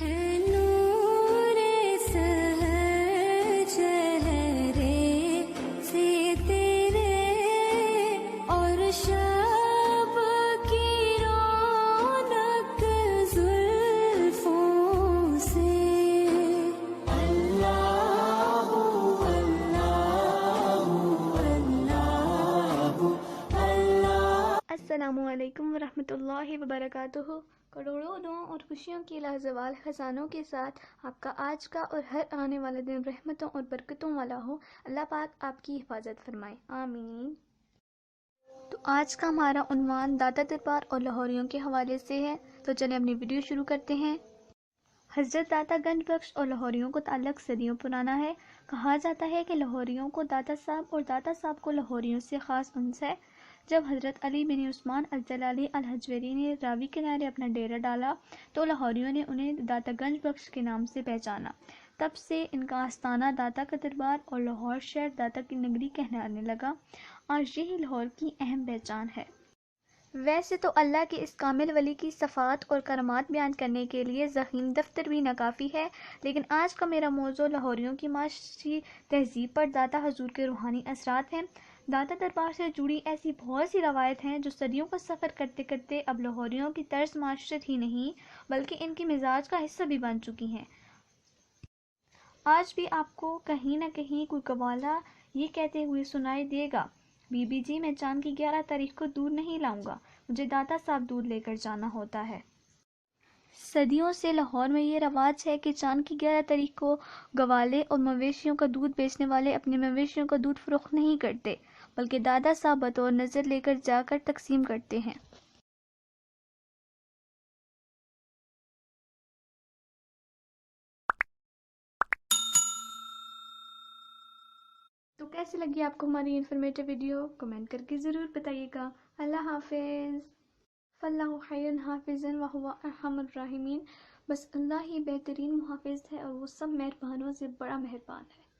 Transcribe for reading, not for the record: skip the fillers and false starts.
ہے نور سحر چہرے سے تیرے اور شب کی رونق زلفوں سے اللہ اللہ اللہ اللہ۔ السلام علیکم ورحمۃ اللہ وبرکاتہ۔ کروڑوں دعاؤں اور خوشیوں کی لازوال خزانوں کے ساتھ آپ کا آج کا اور ہر آنے والا دن رحمتوں اور برکتوں والا ہو۔ اللہ پاک آپ کی حفاظت فرمائے، آمین۔ تو آج کا ہمارا عنوان داتا دربار اور لاہوریوں کے حوالے سے ہے، تو چلیں اپنی ویڈیو شروع کرتے ہیں۔ حضرت داتا گنج بخش اور لاہوریوں کو تعلق صدیوں پرانا ہے۔ کہا جاتا ہے کہ لاہوریوں کو داتا صاحب اور داتا صاحب کو لاہوریوں سے خاص انس ہے۔ جب حضرت علی بن عثمان الجلالی الحجویری نے راوی کنارے اپنا ڈیرا ڈالا تو لاہوریوں نے انہیں داتا گنج بخش کے نام سے پہچانا۔ تب سے ان کا آستانہ داتا کا دربار اور لاہور شہر داتا کی نگری کہلانے لگا۔ آج یہی لاہور کی اہم پہچان ہے۔ ویسے تو اللہ کے اس کامل ولی کی صفات اور کرامات بیان کرنے کے لیے ضخیم دفتر بھی ناکافی ہے، لیکن آج کا میرا موضوع لاہوریوں کی معاشی تہذیب پر داتا حضور کے روحانی اثرات ہیں۔ داتا دربار سے جڑی ایسی بہت سی روایت ہیں جو صدیوں کا سفر کرتے کرتے اب لاہوریوں کی طرز معاشرت ہی نہیں بلکہ ان کی مزاج کا حصہ بھی بن چکی ہیں۔ آج بھی آپ کو کہیں نہ کہیں کوئی قوالہ یہ کہتے ہوئے سنائی دے گا، بی بی جی میں چاند کی 11 تاریخ کو دودھ نہیں لاؤں گا، مجھے داتا صاحب دودھ لے کر جانا ہوتا ہے۔ صدیوں سے لاہور میں یہ رواج ہے کہ چاند کی 11 تاریخ کو گوالے اور مویشیوں کا دودھ بیچنے والے اپنے مویشیوں کا دودھ فروخت نہیں کرتے بلکہ دادا صاحب بطور نظر لے کر جا کر تقسیم کرتے ہیں۔ تو کیسی لگی آپ کو ہماری انفارمیٹیو ویڈیو؟ کمنٹ کر کے ضرور بتائیے گا۔ اللہ حافظ۔ فاللہ خیر حافظا وہو ارحم الراحمین۔ بس اللہ ہی بہترین محافظ ہے اور وہ سب مہربانوں سے بڑا مہربان ہے۔